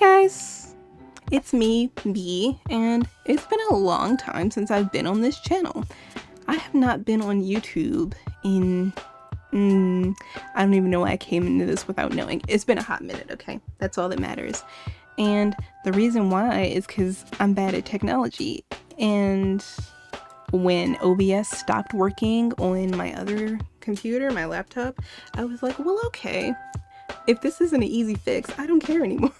guys, it's me, B, and it's been a long time since I've been on this channel. I have not been on YouTube in, I don't even know why I came into this without knowing. It's been a hot minute, okay? That's all that matters. And the reason why is because I'm bad at technology, and when OBS stopped working on my other computer, my laptop, I was like, well, okay, if this isn't an easy fix, I don't care anymore.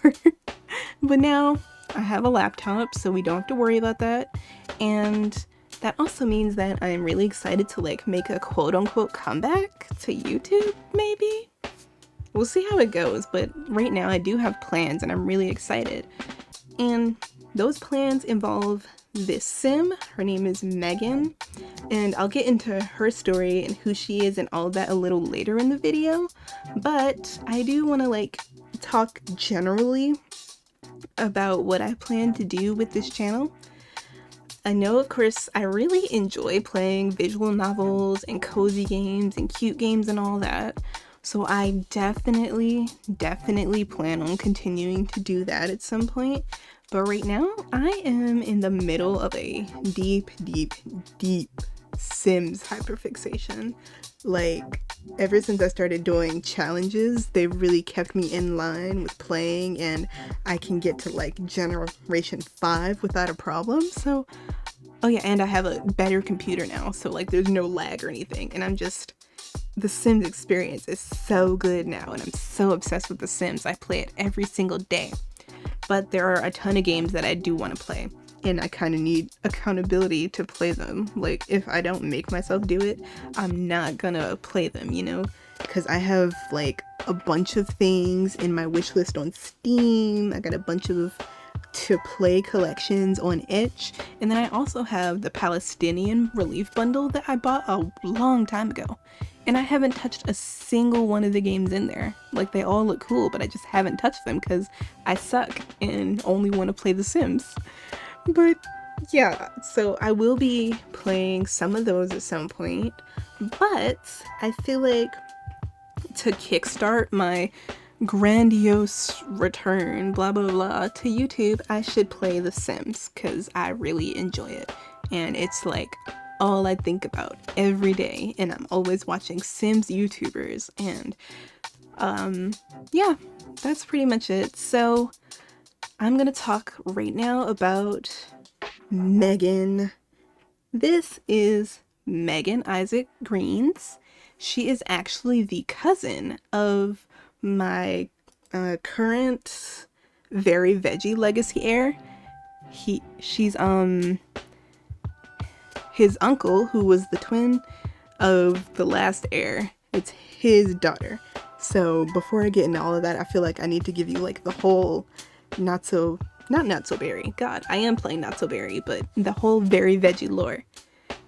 But now I have a laptop, so we don't have to worry about that. And that also means that I'm really excited to make a quote-unquote comeback to YouTube, maybe? We'll see how it goes, but right now I do have plans and I'm really excited. And those plans involve this sim. Her name is Megan, and I'll get into her story and who she is and all of that a little later in the video. But I do want to talk generally about what I plan to do with this channel. I know, of course, I really enjoy playing visual novels and cozy games and cute games and all that. So I definitely plan on continuing to do that at some point. But right now, I am in the middle of a deep Sims hyperfixation. Ever since I started doing challenges, they've really kept me in line with playing, and I can get to generation 5 without a problem. So, oh yeah, and I have a better computer now, so there's no lag or anything, and the Sims experience is so good now, and I'm so obsessed with The Sims. I play it every single day. But there are a ton of games that I do want to play, and I kind of need accountability to play them. If I don't make myself do it, I'm not gonna play them, you know? Because I have a bunch of things in my wish list on Steam. I got a bunch of to play collections on itch, and then I also have the Palestinian relief bundle that I bought a long time ago, and I haven't touched a single one of the games in there. They all look cool, but I just haven't touched them because I suck and only want to play The Sims. But yeah, so I will be playing some of those at some point, but I feel to kickstart my grandiose return, blah blah blah, to YouTube, I should play The Sims because I really enjoy it, and it's all I think about every day, and I'm always watching Sims YouTubers, and yeah, that's pretty much it. So I'm gonna talk right now about Megan. This is Megan Isaac Greens. She is actually the cousin of my current very veggie legacy heir. She's his uncle, who was the twin of the last heir. It's his daughter. So before I get into all of that, I feel I need to give you the whole not so berry. God, I am playing not so berry, but the whole very veggie lore.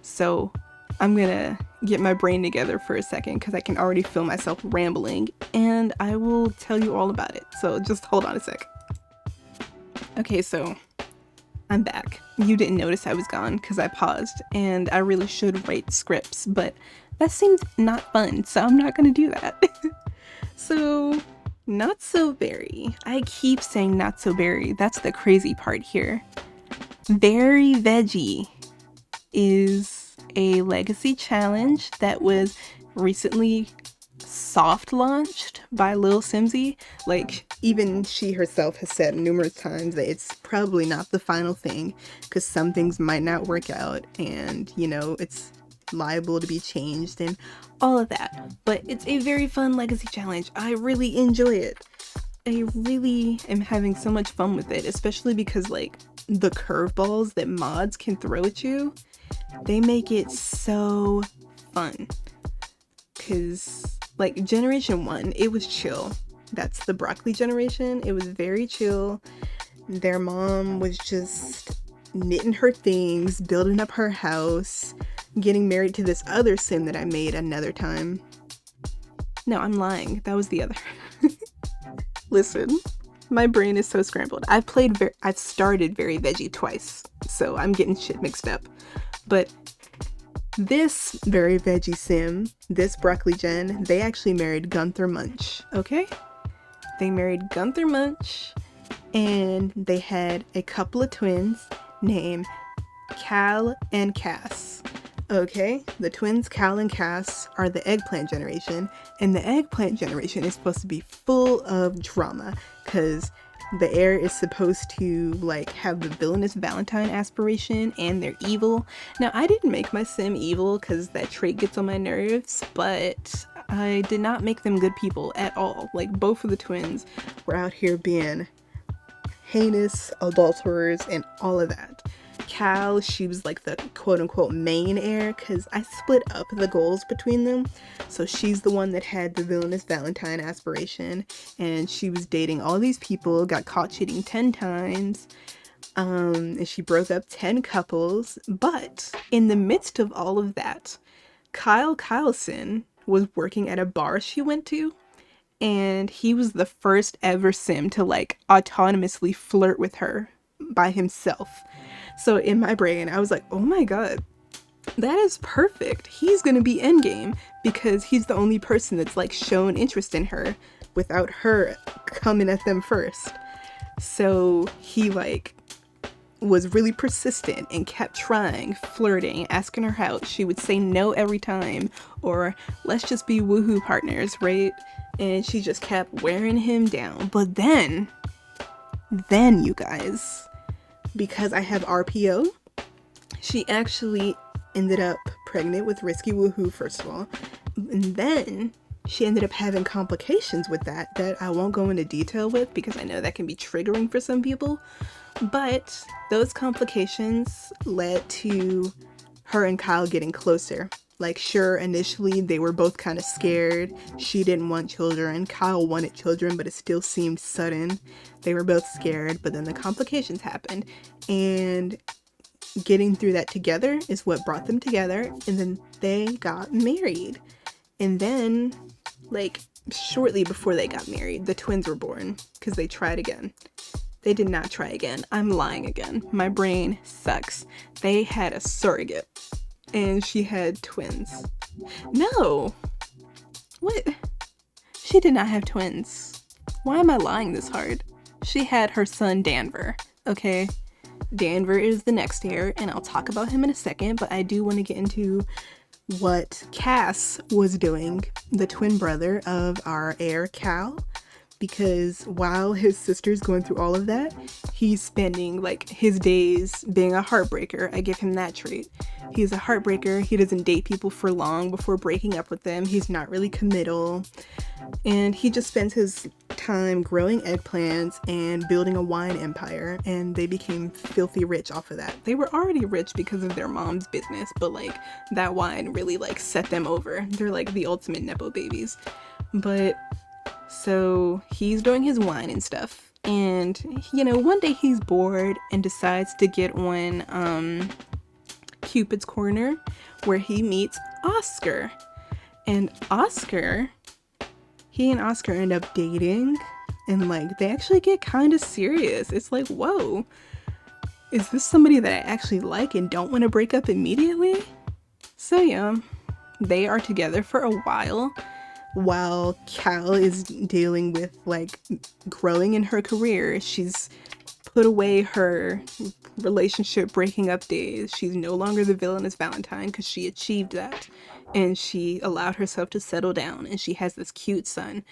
So I'm gonna get my brain together for a second because I can already feel myself rambling, and I will tell you all about it. So just hold on a sec. Okay, so I'm back. You didn't notice I was gone because I paused, and I really should write scripts, but that seems not fun, so I'm not gonna do that. So, not so berry. I keep saying not so berry. That's the crazy part here. Very Veggie is a legacy challenge that was recently soft launched by Lil Simsy. Even she herself has said numerous times that it's probably not the final thing because some things might not work out, and it's liable to be changed and all of that. But it's a very fun legacy challenge. I really enjoy it. I really am having so much fun with it, especially because the curveballs that mods can throw at you, they make it so fun. Because generation 1, it was chill. That's the broccoli generation. It was very chill. Their mom was just knitting her things, building up her house, getting married to this other sim that I made another time. No, I'm lying. That was the other. Listen, my brain is so scrambled. I've started Very Veggie twice, so I'm getting shit mixed up. But this Very Veggie sim, this broccoli gen, they actually married Gunther Munch, okay? They married Gunther Munch, and they had a couple of twins named Cal and Cass. Okay, the twins Cal and Cass are the eggplant generation, and the eggplant generation is supposed to be full of drama because the heir is supposed to like have the villainous Valentine aspiration, and they're evil. Now, I didn't make my sim evil because that trait gets on my nerves, but I did not make them good people at all. Like, both of the twins were out here being heinous adulterers and all of that. Cal, she was like the quote-unquote main heir because I split up the goals between them. So she's the one that had the villainous Valentine aspiration, and she was dating all these people, got caught cheating 10 times, and she broke up 10 couples. But in the midst of all of that, Kyle Kyleson was working at a bar she went to, and he was the first ever sim to like autonomously flirt with her by himself. So in my brain, I was like, oh my god, that is perfect. He's gonna be endgame because he's the only person that's like shown interest in her without her coming at them first. So he like was really persistent and kept trying, flirting, asking her out. She would say no every time, or let's just be woohoo partners, right? And she just kept wearing him down. But then you guys, because I have RPO, she actually ended up pregnant with Risky Woohoo, first of all. And then she ended up having complications with that I won't go into detail with because I know that can be triggering for some people. But those complications led to her and Kyle getting closer. Like, sure, initially they were both kind of scared. She didn't want children. Kyle wanted children, but it still seemed sudden. They were both scared, but then the complications happened. And getting through that together is what brought them together. And then they got married. And then, like, shortly before they got married, the twins were born because they tried again. They did not try again. I'm lying again. My brain sucks. They had a surrogate. And she had twins. No! What? She did not have twins. Why am I lying this hard? She had her son Danver, okay? Danver is the next heir, and I'll talk about him in a second, but I do want to get into what CAS was doing, the twin brother of our heir Cal, because while his sister's going through all of that, he's spending like his days being a heartbreaker. I give him that trait. He's a heartbreaker. He doesn't date people for long before breaking up with them. He's not really committal. And he just spends his time growing eggplants and building a wine empire, and they became filthy rich off of that. They were already rich because of their mom's business, but like that wine really like set them over. They're like the ultimate Nepo babies. But so he's doing his wine and stuff, and you know, one day he's bored and decides to get on Cupid's Corner, where he meets Oscar. And he and Oscar end up dating, and like they actually get kind of serious. It's like, whoa, is this somebody that I actually like and don't want to break up immediately? So yeah, they are together for a while Cal is dealing with like growing in her career. She's put away her relationship breaking up days. She's no longer the villainous Valentine because she achieved that, and she allowed herself to settle down, and she has this cute son.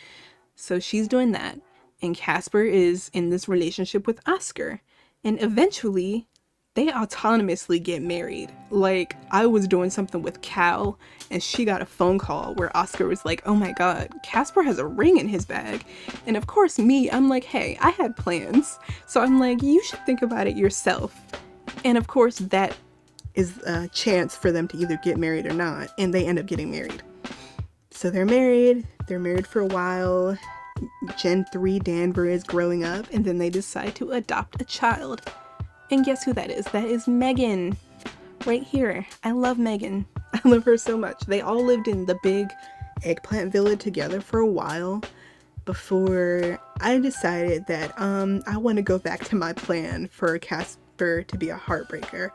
So she's doing that, and Casper is in this relationship with Oscar, and eventually they autonomously get married. Like, I was doing something with Cal, and she got a phone call where Oscar was like, oh my god, Casper has a ring in his bag. And of course me, I'm like, hey, I had plans. So I'm like, you should think about it yourself. And of course that is a chance for them to either get married or not, and they end up getting married. So they're married for a while. Gen 3 Danver is growing up, and then they decide to adopt a child. And guess who that is? That is Megan, right here. I love Megan. I love her so much. They all lived in the big eggplant villa together for a while before I decided that I want to go back to my plan for Casper to be a heartbreaker.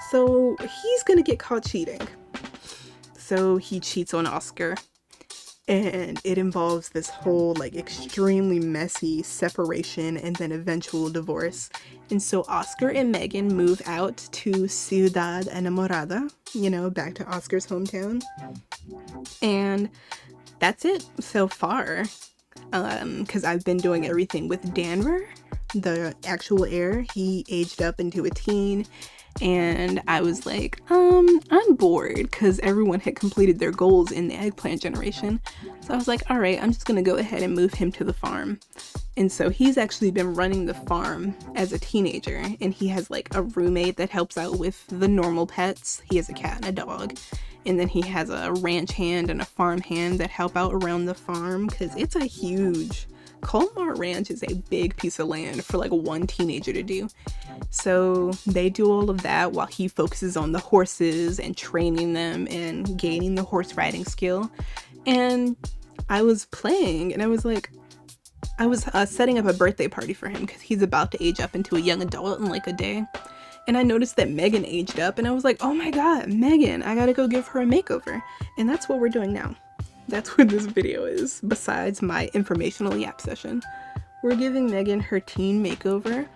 So he's gonna get caught cheating. So he cheats on Oscar. and it involves this whole like extremely messy separation and then eventual divorce. And so Oscar and Megan move out to Ciudad Enamorada, you know, back to Oscar's hometown. And that's it so far, because I've been doing everything with Danver, the actual heir. He aged up into a teen, and I was like, I'm bored because everyone had completed their goals in the eggplant generation. So I was like, all right, I'm just gonna go ahead and move him to the farm. And so he's actually been running the farm as a teenager, and he has like a roommate that helps out with the normal pets. He has a cat and a dog. And then he has a ranch hand and a farm hand that help out around the farm, because it's a huge, Colmar Ranch is a big piece of land for like one teenager to do. So they do all of that while he focuses on the horses and training them and gaining the horse riding skill. And I was playing and I was like, I was setting up a birthday party for him because he's about to age up into a young adult in like a day. And I noticed that Megan aged up and I was like, oh my god, Megan, I gotta go give her a makeover. And that's what we're doing now. That's what this video is, besides my informational yap session. We're giving Megan her teen makeover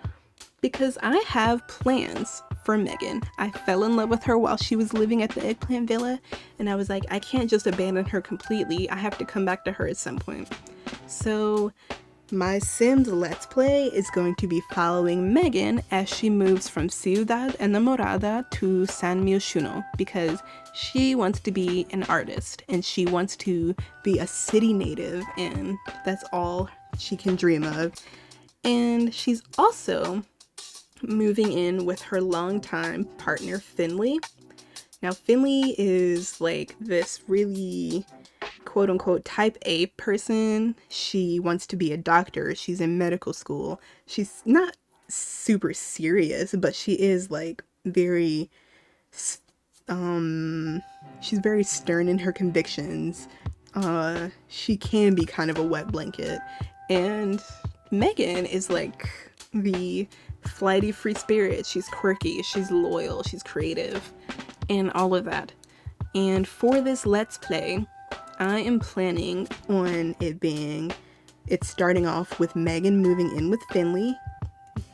because I have plans for Megan. I fell in love with her while she was living at the Eggplant Villa, and I was like, I can't just abandon her completely. I have to come back to her at some point. So my Sims Let's Play is going to be following Megan as she moves from Ciudad Enamorada to San Myshuno, because she wants to be an artist and she wants to be a city native, and that's all she can dream of. And she's also moving in with her longtime partner Finley. Now Finley is like this really quote unquote type A person. She wants to be a doctor. She's in medical school. She's not super serious, but she is like very she's very stern in her convictions. She can be kind of a wet blanket. And Megan is like the flighty free spirit. She's quirky, she's loyal, she's creative, and all of that. And for this Let's Play, I am planning on it's starting off with Megan moving in with Finley,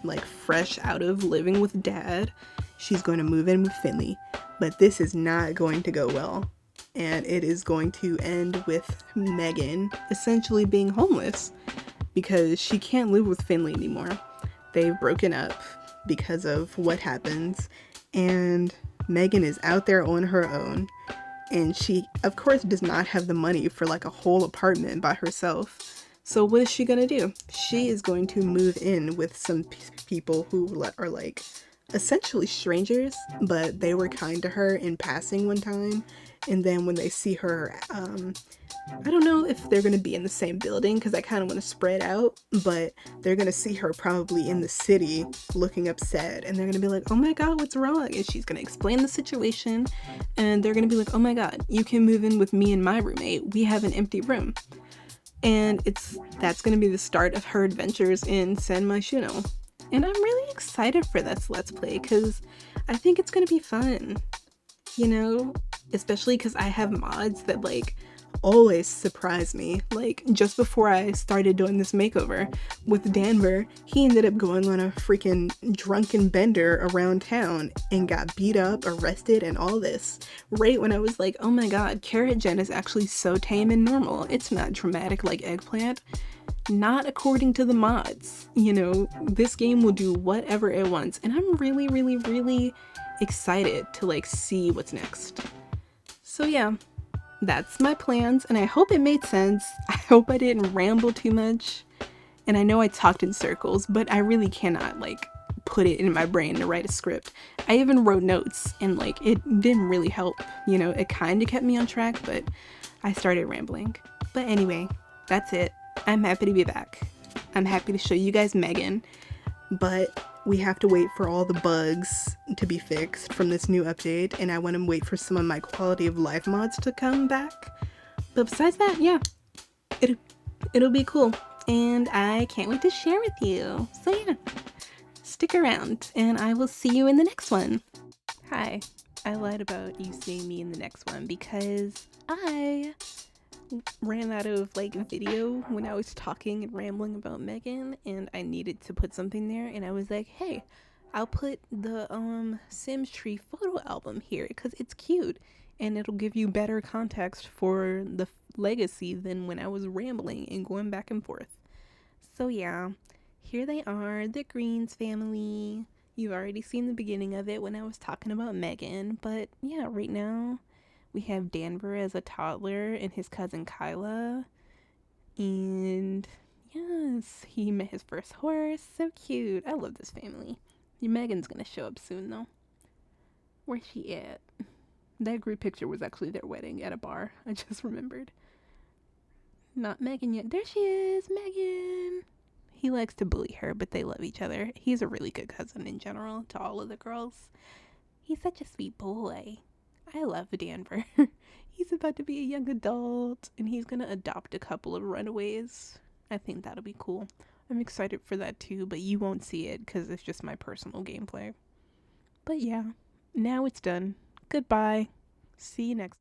like fresh out of living with dad. She's going to move in with Finley, but this is not going to go well. And it is going to end with Megan essentially being homeless because she can't live with Finley anymore. They've broken up because of what happens, and Megan is out there on her own. And she, of course, does not have the money for like a whole apartment by herself. So what is she gonna do? She is going to move in with some people who are like essentially strangers, but they were kind to her in passing one time. And then when they see her, I don't know if they're gonna be in the same building because I kind of want to spread out, but they're gonna see her probably in the city looking upset, and they're gonna be like, oh my god, what's wrong? And she's gonna explain the situation, and they're gonna be like, oh my god, you can move in with me and my roommate. We have an empty room. And that's gonna be the start of her adventures in San Myshuno. And I'm really excited for this Let's Play because I think it's gonna be fun, you know, especially because I have mods that like always surprise me. Like just before I started doing this makeover with Danver, he ended up going on a freaking drunken bender around town and got beat up, arrested, and all this right when I was like, oh my god, Carrot Gen is actually so tame and normal. It's not dramatic like Eggplant. Not according to the mods. You know, this game will do whatever it wants, and I'm really, really, really excited to like see what's next. So yeah, that's my plans, and I hope it made sense. I hope I didn't ramble too much, and I know I talked in circles, but I really cannot like put it in my brain to write a script. I even wrote notes, and like it didn't really help, you know. It kind of kept me on track, but I started rambling. But anyway, that's it. I'm happy to be back. I'm happy to show you guys Megan, but we have to wait for all the bugs to be fixed from this new update, and I want to wait for some of my quality of life mods to come back. But besides that, yeah, it'll be cool, and I can't wait to share with you. So yeah, stick around, and I will see you in the next one. Hi, I lied about you seeing me in the next one because I ran out of like video when I was talking and rambling about Megan, and I needed to put something there, and I was like, hey, I'll put the Sims tree photo album here because it's cute and it'll give you better context for the legacy than when I was rambling and going back and forth. So yeah, here they are, the Greens family. You've already seen the beginning of it when I was talking about Megan, but yeah, right now we have Danver as a toddler and his cousin Kyla. And yes, he met his first horse. So cute. I love this family. Megan's gonna show up soon though. Where's she at? That group picture was actually their wedding at a bar. I just remembered. Not Megan yet. There she is, Megan. He likes to bully her, but they love each other. He's a really good cousin in general to all of the girls. He's such a sweet boy. I love Danver. He's about to be a young adult, and he's gonna adopt a couple of runaways. I think that'll be cool. I'm excited for that too, but you won't see it because it's just my personal gameplay. But yeah, now it's done. Goodbye. See you next time.